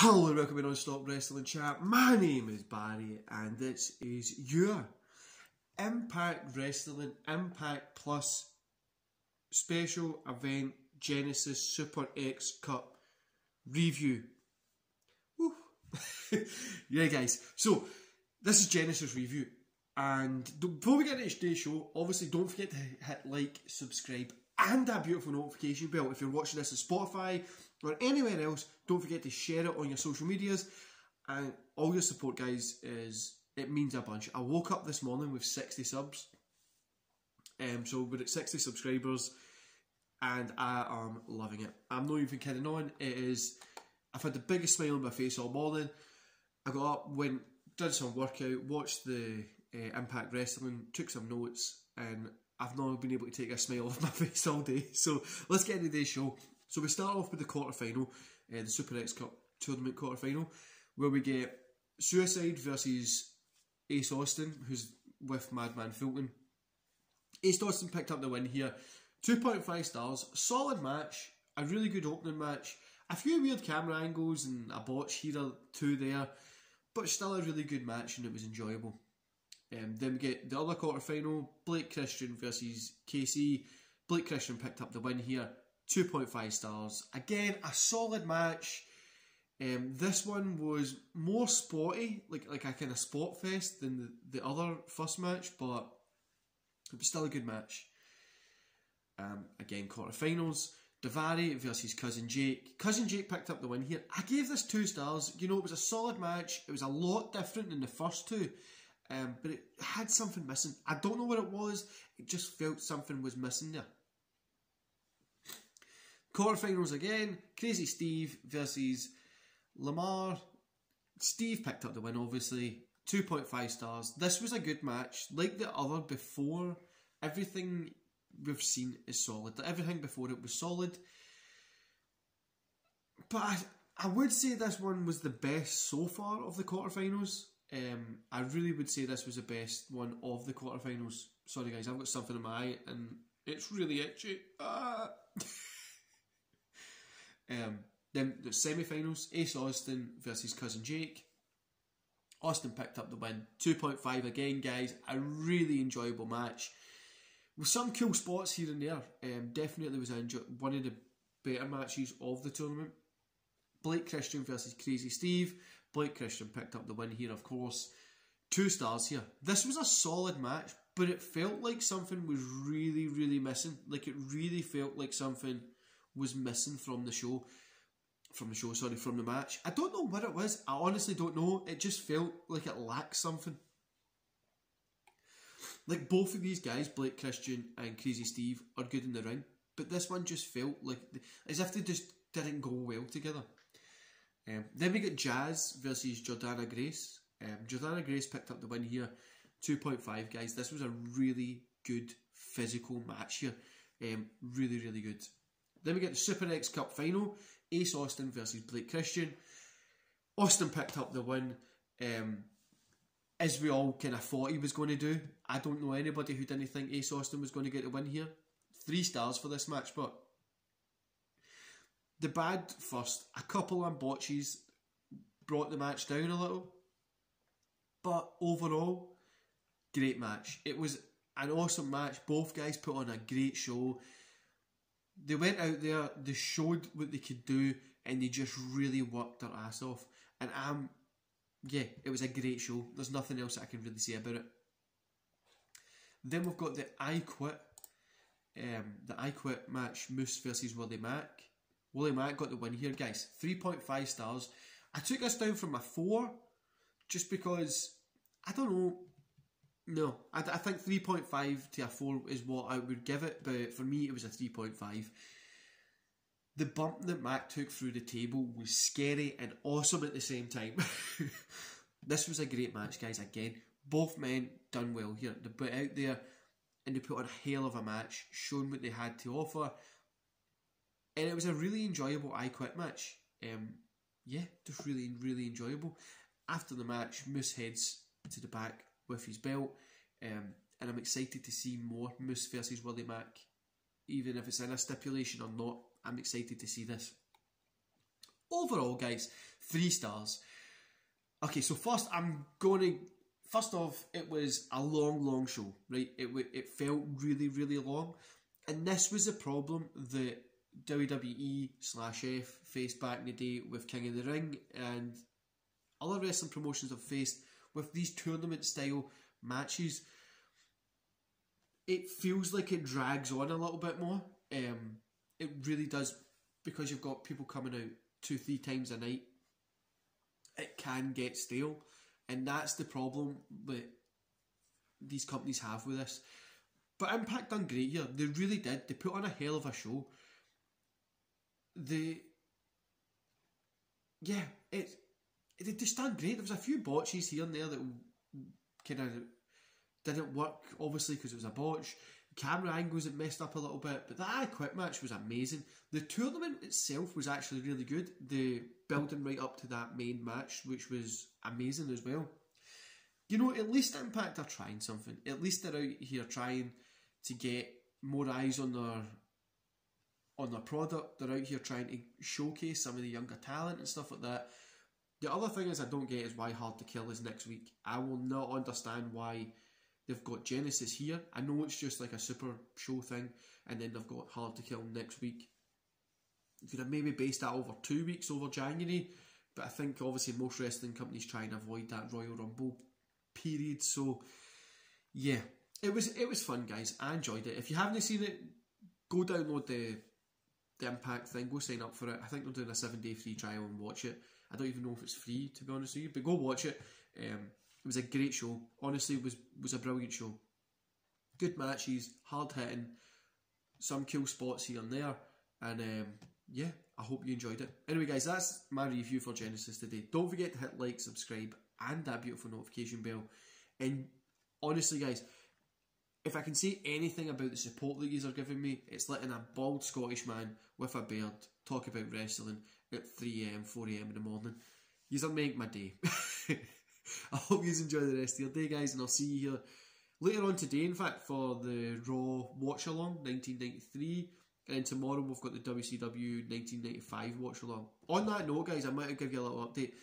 Hello and welcome to Non-Stop Wrestling Chat. My name is Barry and this is your Impact Wrestling Impact Plus Special Event Genesis Super X Cup review. Woo. Yeah guys, so this is Genesis review, and before we get into today's show, obviously don't forget to hit like, subscribe and that beautiful notification bell. If you're watching this on Spotify or anywhere else, don't forget to share it on your social medias, and all your support guys, it means a bunch. I woke up this morning with 60 subs, so we're at 60 subscribers and I am loving it. I'm not even kidding on. I've had the biggest smile on my face all morning. I got up, did some workout, watched the Impact Wrestling, took some notes, and I've not been able to take a smile off my face all day. So let's get into today's show. So we start off with the quarterfinal, the Super X Cup tournament quarterfinal, where we get Suicide versus Ace Austin, who's with Madman Fulton. Ace Austin picked up the win here. 2.5 stars, solid match, a really good opening match, a few weird camera angles and a botch here or two there, but still a really good match and it was enjoyable. Then we get the other quarterfinal, Blake Christian versus KC. Blake Christian picked up the win here, 2.5 stars. Again, a solid match. This one was more sporty, like a kind of sport fest than the other first match, but it was still a good match. Again, quarterfinals, Daivari versus Cousin Jake. Cousin Jake picked up the win here. I gave this 2 stars. You know, it was a solid match. It was a lot different than the first two. But it had something missing. I don't know what it was. It just felt something was missing there. Quarterfinals again. Crazy Steve versus Lamar. Steve picked up the win, obviously. 2.5 stars. This was a good match. Like the other before, everything we've seen is solid. Everything before it was solid. But I would say this one was the best so far of the quarterfinals. I really would say this was the best one of the quarterfinals. Sorry guys, I've got something in my eye and it's really itchy. Then the semi-finals, Ace Austin versus Cousin Jake. Austin picked up the win, 2.5 again guys, a really enjoyable match. With some cool spots here and there. Definitely was one of the better matches of the tournament. Blake Christian versus Crazy Steve. Blake Christian picked up the win here, of course. 2 stars here. This was a solid match, but it felt like something was really, really missing. Like it really felt like something was missing from the show. From the match. I don't know what it was. I honestly don't know. It just felt like it lacked something. Like both of these guys, Blake Christian and Crazy Steve, are good in the ring, but this one just felt like as if they just didn't go well together. Then we get Jazz versus Jordana Grace. Jordana Grace picked up the win here, 2.5 guys. This was a really good physical match here. Really, really good. Then we get the Super X Cup final, Ace Austin versus Blake Christian. Austin picked up the win, as we all kind of thought he was going to do. I don't know anybody who didn't think Ace Austin was going to get the win here. 3 stars for this match, but the bad first, a couple of botches brought the match down a little. But overall, great match. It was an awesome match. Both guys put on a great show. They went out there, they showed what they could do, and they just really worked their ass off. And yeah, it was a great show. There's nothing else I can really say about it. Then we've got the I Quit match, Moose versus Willie Mack. Willie Mack got the win here, guys. 3.5 stars. I took this down from a 4 just because, I don't know. No, I think 3.5 to a 4 is what I would give it, but for me it was a 3.5. The bump that Mack took through the table was scary and awesome at the same time. This was a great match, guys. Again, both men done well here. They put out there and they put on a hell of a match, showing what they had to offer. And it was a really enjoyable I Quit match. Yeah, just really, really enjoyable. After the match, Moose heads to the back with his belt. And I'm excited to see more Moose versus Willie Mack. Even if it's in a stipulation or not, I'm excited to see this. Overall, guys, 3 stars. Okay, so first off, it was a long show, right? It felt really long, and this was the problem that WWE/F faced back in the day with King of the Ring, and other wrestling promotions have faced with these tournament style matches. It feels like it drags on a little bit more. It really does, because you've got people coming out 2-3 times a night. It can get stale, and that's the problem that these companies have with this. But Impact done great here. They really did. They put on a hell of a show. They just done great. There was a few botches here and there that kind of didn't work, obviously, because it was a botch. Camera angles that messed up a little bit, but that I Quit match was amazing. The tournament itself was actually really good. The building right up to that main match, which was amazing as well. You know, at least Impact are trying something. At least they're out here trying to get more eyes on their product. They're out here trying to showcase some of the younger talent and stuff like that. The other thing is I don't get is why Hard to Kill is next week. I will not understand why they've got Genesis here. I know it's just like a super show thing, and then they've got Hard to Kill next week. You could have maybe based that over 2 weeks over January, but I think obviously most wrestling companies try and avoid that Royal Rumble period. So yeah, it was fun, guys. I enjoyed it. If you haven't seen it, go download the Impact thing. Go sign up for it. I think they're doing a 7-day free trial and watch it. I don't even know if it's free, to be honest with you, but go watch it. It was a great show. Honestly, it was a brilliant show. Good matches, hard hitting, some cool spots here and there, and yeah, I hope you enjoyed it. Anyway, guys, that's my review for Genesis today. Don't forget to hit like, subscribe, and that beautiful notification bell. And honestly, guys, if I can say anything about the support that you are giving me, it's letting a bald Scottish man with a beard talk about wrestling at 3 AM, 4 AM in the morning. You'll make my day. I hope you enjoy the rest of your day, guys, and I'll see you here later on today, in fact, for the Raw Watch Along 1993. And then tomorrow we've got the WCW 1995 Watch Along. On that note, guys, I might give you a little update.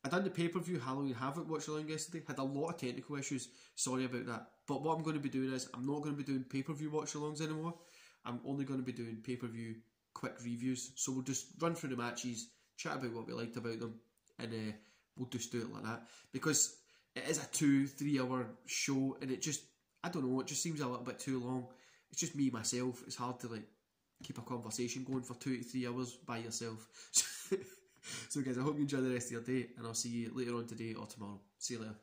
I done the pay-per-view Halloween Havoc Watch Along yesterday. Had a lot of technical issues. Sorry about that. But what I'm going to be doing is, I'm not going to be doing pay-per-view Watch Alongs anymore. I'm only going to be doing pay-per-view quick reviews. So we'll just run through the matches, chat about what we liked about them, and we'll just do it like that. Because it is a 2-3 hour show, and it just, I don't know, it just seems a little bit too long. It's just me, myself. It's hard to like keep a conversation going for 2 to 3 hours by yourself. So guys, I hope you enjoy the rest of your day, and I'll see you later on today or tomorrow. See you later.